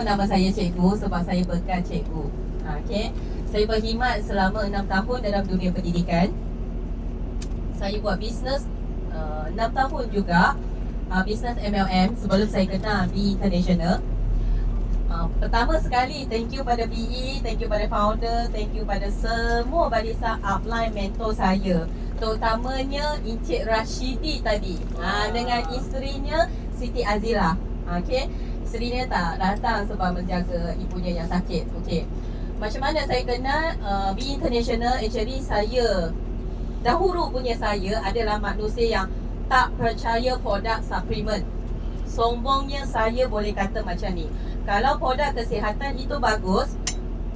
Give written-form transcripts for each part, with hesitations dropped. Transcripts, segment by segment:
nama saya cikgu sebab saya bekas cikgu. Okay. Saya berkhidmat selama 6 tahun dalam dunia pendidikan. Saya buat bisnes 6 tahun juga, bisnes MLM sebelum saya kenal BE International. Pertama sekali, thank you pada BE, thank you pada founder, thank you pada semua barisan upline mentor saya, terutamanya Encik Rashidi tadi, dengan isterinya Siti Azila. Okay. Isterinya tak datang sebab menjaga ibunya yang sakit. Okay. Macam mana saya kenal BE International? Actually saya, dahulu punya saya adalah manusia yang tak percaya produk suplemen. Sombongnya saya boleh kata macam ni, kalau produk kesihatan itu bagus,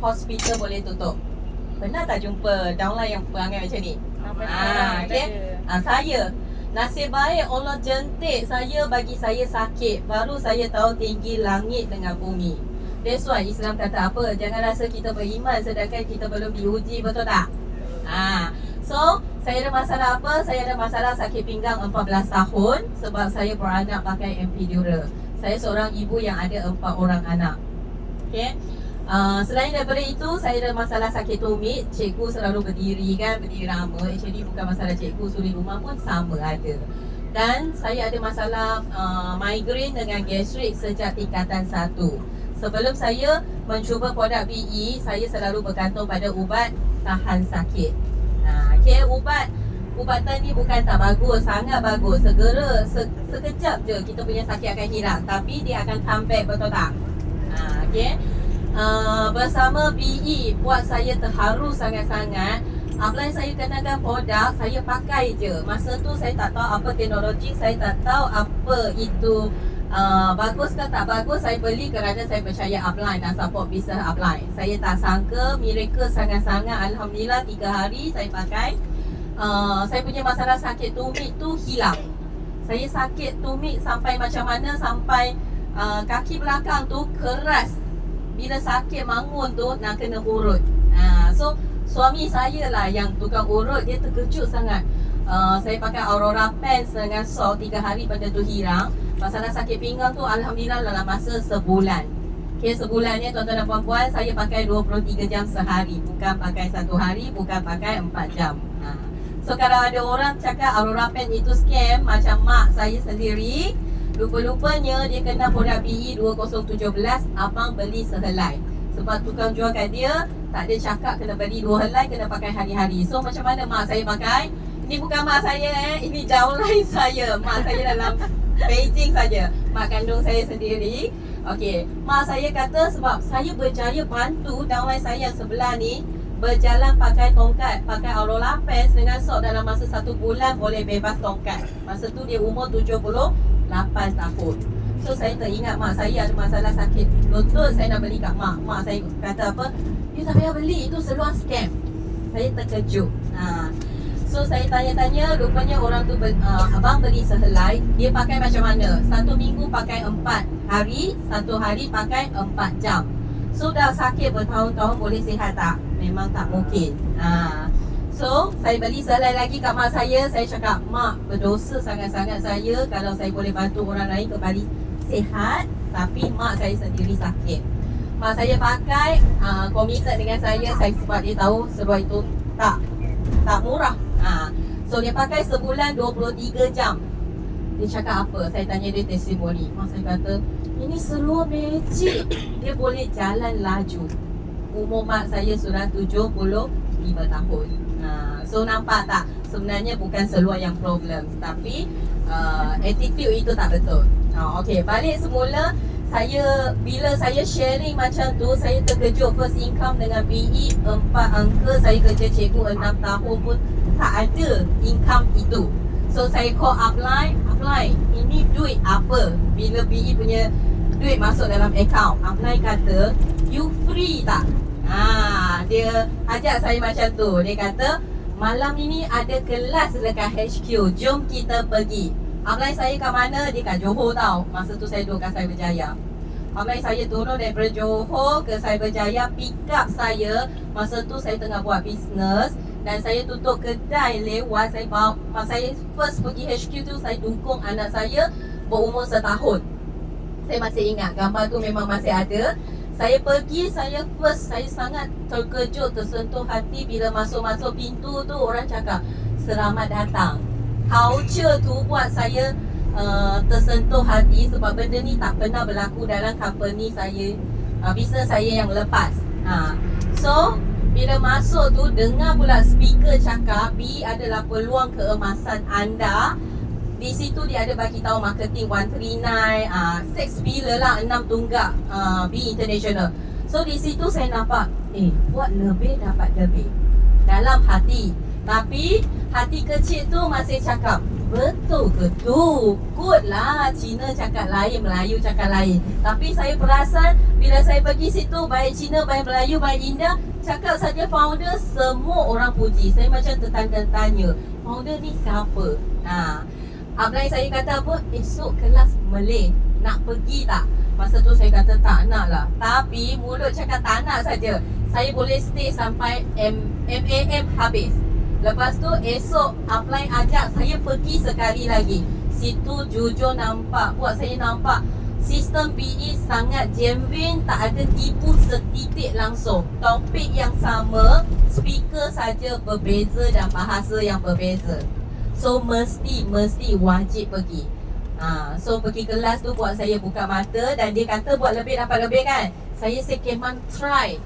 hospital boleh tutup. Pernah tak jumpa downline yang perangai macam ni? Okay. Saya, nasib baik Allah jentik saya, bagi saya sakit, baru saya tahu tinggi langit dengan bumi. That's why Islam kata apa? Jangan rasa kita beriman sedangkan kita belum diuji, betul tak? So, saya ada masalah apa? Saya ada masalah sakit pinggang 14 tahun sebab saya beranak pakai epidural. Saya seorang ibu yang ada 4 orang anak. Okay. Selain daripada itu, saya ada masalah sakit tumit. Cikgu selalu berdiri kan, berdiri lama. Actually bukan masalah cikgu, suri rumah pun sama ada. Dan saya ada masalah migraine dengan gastrik sejak tingkatan 1. Sebelum saya mencuba produk BE, saya selalu bergantung pada ubat tahan sakit. Okay, ubatan ni bukan tak bagus, sangat bagus. Sekejap je kita punya sakit akan hilang, tapi dia akan come back, betul tak? Okay. Bersama BE buat saya terharu sangat-sangat. Upline saya kenalkan produk, saya pakai je. Masa tu saya tak tahu apa teknologi, saya tak tahu apa itu bagus ke tak bagus. Saya beli kerana saya percaya upline dan support bisnes upline. Saya tak sangka miracle sangat-sangat. Alhamdulillah 3 hari saya pakai, saya punya masalah sakit tumit tu hilang. Saya sakit tumit sampai macam mana, sampai kaki belakang tu keras. Bila sakit bangun tu nak kena urut. So suami saya lah yang tukang urut, dia terkejut sangat. Saya pakai Aurora Pens dengan salt, 3 hari benda tu hilang. Masalah sakit pinggang tu Alhamdulillah dalam masa sebulan. Okay, sebulan ni tuan-tuan dan puan-puan, saya pakai 23 jam sehari. Bukan pakai 1 hari, bukan pakai 4 jam. So kalau ada orang cakap Aurora Pen itu scam, macam mak saya sendiri, lupa-lupanya dia kena produk BE 2017, abang beli sehelai. Sebab tukang jual kat dia tak ada cakap kena beli 2 helai, kena pakai hari-hari. So macam mana mak saya pakai? Ini bukan mak saya ini downline saya. Mak saya dalam Beijing saja, mak kandung saya sendiri. Okey, mak saya kata sebab saya berjaya bantu downline saya yang sebelah ni berjalan pakai tongkat, pakai Aurora Pens dengan sok, dalam masa 1 bulan boleh bebas tongkat. Masa tu dia umur 78 tahun. So saya teringat mak saya ada masalah sakit lutut, saya nak beli kat mak. Mak saya kata apa? You tak payah beli, itu seluar scam. Saya terkejut. So saya tanya-tanya, rupanya orang tu abang beli sehelai, dia pakai macam mana? 1 minggu pakai 4 hari, 1 hari pakai 4 jam. So dah sakit bertahun-tahun boleh sihat tak? Memang tak mungkin. So saya beli sehelai lagi kat mak saya. Saya cakap, mak, berdosa sangat-sangat saya kalau saya boleh bantu orang lain kembali sihat, tapi mak saya sendiri sakit. Mak saya pakai, komited dengan saya sebab dia tahu seluar itu tak murah. So dia pakai sebulan 23 jam. Dia cakap apa? Saya tanya dia testimoni. Mak saya kata, ini seluar magic, dia boleh jalan laju. Umur mak saya sudah 75 tahun. So nampak tak? Sebenarnya bukan seluar yang problem, tapi attitude itu tak betul. Okay, balik semula. Bila saya sharing macam tu, saya terkejut. First income dengan BE 4 angka. Saya kerja cikgu 6 tahun pun tak ada income itu. So saya call upline, ini duit apa? Bila BE punya duit masuk dalam account, upline kata, you free tak? Dia ajak saya macam tu. Dia kata, malam ini ada kelas dekat HQ, jom kita pergi. Upline saya kat mana? Dia kat Johor tau. Masa tu saya duduk kat Cyberjaya. Upline saya turun daripada Johor ke Cyberjaya, pick up saya. Masa tu saya tengah buat bisnes dan saya tutup kedai lewat. Saya first pergi HQ tu, saya dukung anak saya berumur 1 tahun. Saya masih ingat gambar tu memang masih ada. Saya pergi, saya sangat terkejut, tersentuh hati bila masuk-masuk pintu tu orang cakap selamat datang. Culture tu buat saya tersentuh hati sebab benda ni tak pernah berlaku dalam company saya, bisnes saya yang lepas. So bila masuk tu dengar pula speaker cakap B adalah peluang keemasan anda. Di situ dia ada bagi tahu marketing 139, 6 bila lah 6 tunggak B International. So di situ saya nampak buat lebih dapat lebih dalam hati. Tapi hati kecil tu masih cakap betul ke tu? Good lah, Cina cakap lain, Melayu cakap lain. Tapi saya perasan bila saya pergi situ, baik Cina, baik Melayu, baik India, cakap saja founder, semua orang puji. Saya macam tertanya-tanya, founder ni siapa? Upline saya kata apa? Esok kelas Malay, nak pergi tak? Masa tu saya kata tak nak lah. Tapi mulut cakap tak nak saja. Saya boleh stay sampai MAM habis. Lepas tu esok upline ajak saya pergi sekali lagi. Situ jujur nampak, buat saya nampak sistem PE sangat genuine, tak ada tipu setitik langsung. Topik yang sama, speaker saja berbeza dan bahasa yang berbeza. So mesti wajib pergi. So pergi kelas tu buat saya buka mata. Dan dia kata buat lebih dapat lebih kan. Saya second month try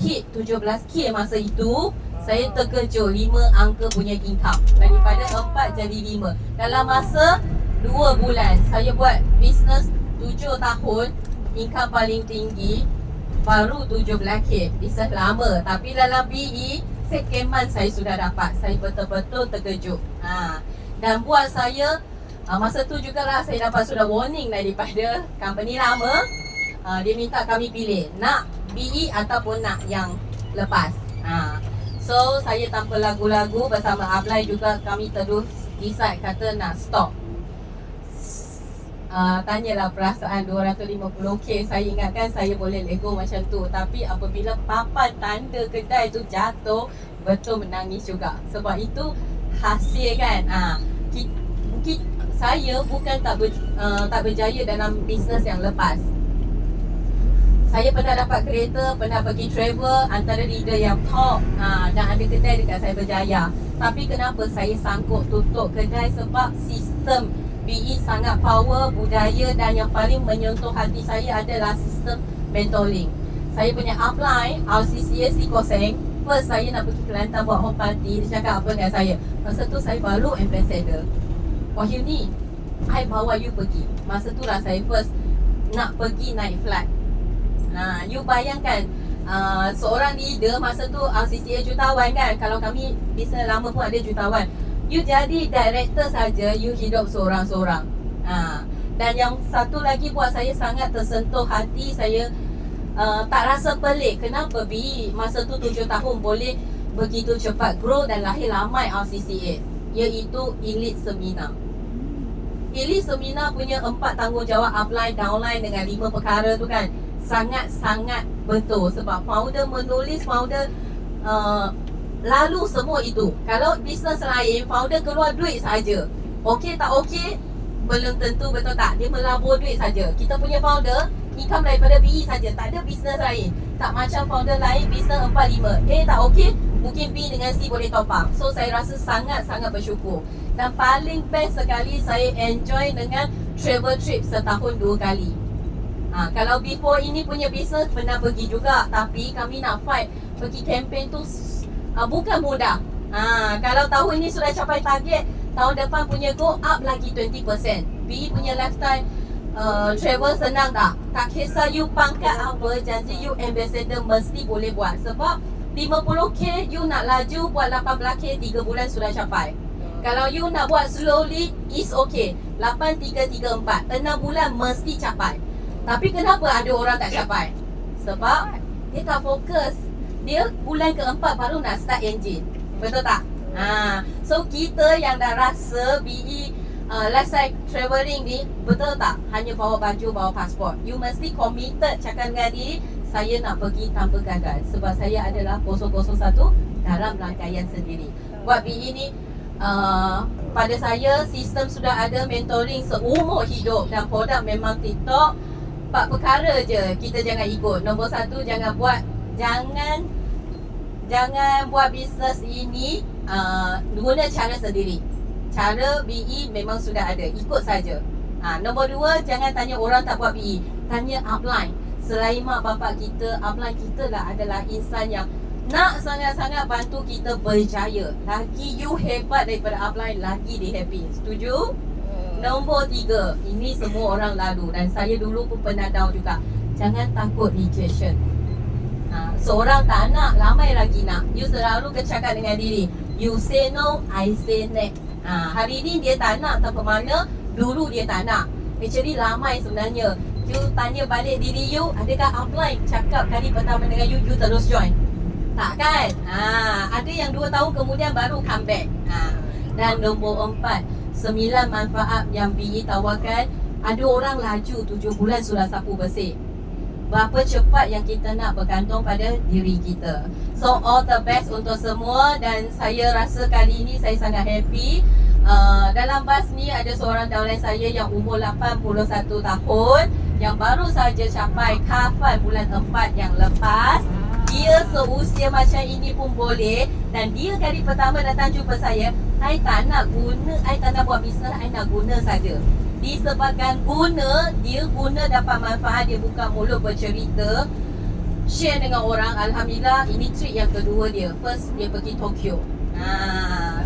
hit 17K masa itu. Saya terkejut 5 angka punya income. Daripada 4 jadi 5 dalam masa 2 bulan. Saya buat bisnes 7 tahun, income paling tinggi baru 17K. Bisnes lama. Tapi dalam PE second month saya sudah dapat. Saya betul-betul terkejut. Dan buat saya masa tu jugalah saya dapat sudah warning daripada company lama. Dia minta kami pilih nak BE ataupun nak yang lepas. So saya tanpa lagu-lagu bersama upline juga, kami terus decide kata nak stop. Tanyalah perasaan 250K. Saya ingatkan saya boleh lego macam tu. Tapi apabila papan tanda kedai tu jatuh, betul menangis juga. Sebab itu hasil kan. Saya bukan tak berjaya dalam bisnes yang lepas. Saya pernah dapat kereta, pernah pergi travel, antara leader yang top, dan ada kedai dekat saya berjaya. Tapi kenapa saya sangkut tutup kedai? Sebab sistem BE sangat power, budaya, dan yang paling menyentuh hati saya adalah sistem mentoring. Saya punya upline RCCA si Koseng. First saya nak pergi Kelantan buat home party. Dia cakap apa dengan saya? Masa tu saya baru ambassador. Wahyu ni, I bawa you pergi. Masa tu lah saya first nak pergi naik flight. You bayangkan seorang leader masa tu RCCA jutawan kan. Kalau kami bisnes lama pun ada jutawan. You jadi director saja, you hidup seorang-seorang. Dan yang satu lagi buat saya sangat tersentuh hati. Saya tak rasa pelik. Kenapa BE masa tu 7 tahun boleh begitu cepat grow dan lahir ramai RCCA, iaitu Elite Seminar. Elite Seminar punya 4 tanggungjawab upline, downline dengan 5 perkara tu kan, sangat-sangat betul. Sebab founder menulis, founder lalu semua itu. Kalau bisnes lain, founder keluar duit saja. Okey tak okey, belum tentu, betul tak? Dia melabur duit saja. Kita punya founder income daripada BE saja, tak ada bisnes lain. Tak macam founder lain bisnes 4-5. Tak okey, mungkin B dengan C boleh top up. So saya rasa sangat-sangat bersyukur. Dan paling best sekali saya enjoy dengan travel trip setahun 2 kali. Kalau before ini punya bisnes pernah pergi juga, tapi kami nak fight pergi campaign tu bukan mudah. Kalau tahun ini sudah capai target, tahun depan punya go up lagi 20%. BE punya lifetime travel senang tak? Tak kisah you pangkat apa, janji you ambassador mesti boleh buat. Sebab 50K you nak laju buat 18K 3 bulan sudah capai. Kalau you nak buat slowly, is okay. 8-3-3-4 6 bulan mesti capai. Tapi kenapa ada orang tak capai? Sebab dia tak fokus. Dia bulan keempat baru nak start engine. Betul tak? So kita yang dah rasa BE lifestyle travelling ni, betul tak? Hanya bawa baju, bawa pasport. You mesti committed cakap dengan diri, saya nak pergi tanpa gagal. Sebab saya adalah 001 dalam rangkaian sendiri. Buat BE ni, pada saya sistem sudah ada mentoring seumur hidup. Dan produk memang TikTok. 4 perkara je kita jangan ikut. Nombor 1, jangan buat bisnes ini guna cara sendiri. Cara BE memang sudah ada, ikut saja. Nombor 2, jangan tanya orang tak buat BE, tanya upline. Selain mak bapak kita, upline kita lah adalah insan yang nak sangat-sangat bantu kita berjaya. Lagi you hebat daripada upline, lagi dia happy. Setuju? Nombor 3, ini semua orang lalu dan saya dulu pun pernah down juga. Jangan takut rejection. Seorang tak nak, ramai lagi nak. You selalu kecakap dengan diri, you say no, I say next. Hari ni dia tak nak tanpa makna dulu dia tak nak. Actually ramai sebenarnya. You tanya balik diri you, adakah upline cakap kali pertama dengan you terus join? Tak kan? Ada yang 2 tahun kemudian baru come back. Dan nombor 4, 9 manfaat yang BE tawarkan. Ada orang laju 7 bulan sudah sapu bersih. Berapa cepat yang kita nak bergantung pada diri kita. So all the best untuk semua. Dan saya rasa kali ini saya sangat happy. Dalam bas ni ada seorang downline saya yang umur 81 tahun, yang baru saja capai kafan bulan 4 yang lepas. Dia seusia macam ini pun boleh. Dan dia kali pertama datang jumpa saya, I tak nak buat bisnes, I nak guna saja. Disebabkan guna, dia guna dapat manfaat, dia buka mulut bercerita, share dengan orang. Alhamdulillah, ini trip yang kedua dia. First, dia pergi Tokyo.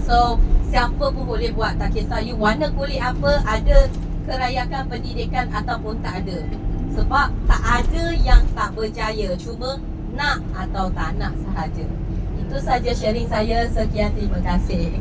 So, siapa pun boleh buat. Tak kisah you warna kulit apa, ada kerayakan pendidikan ataupun tak ada. Sebab tak ada yang tak berjaya, cuma nak atau tak nak sahaja. Itu saja sharing saya. Sekian, terima kasih.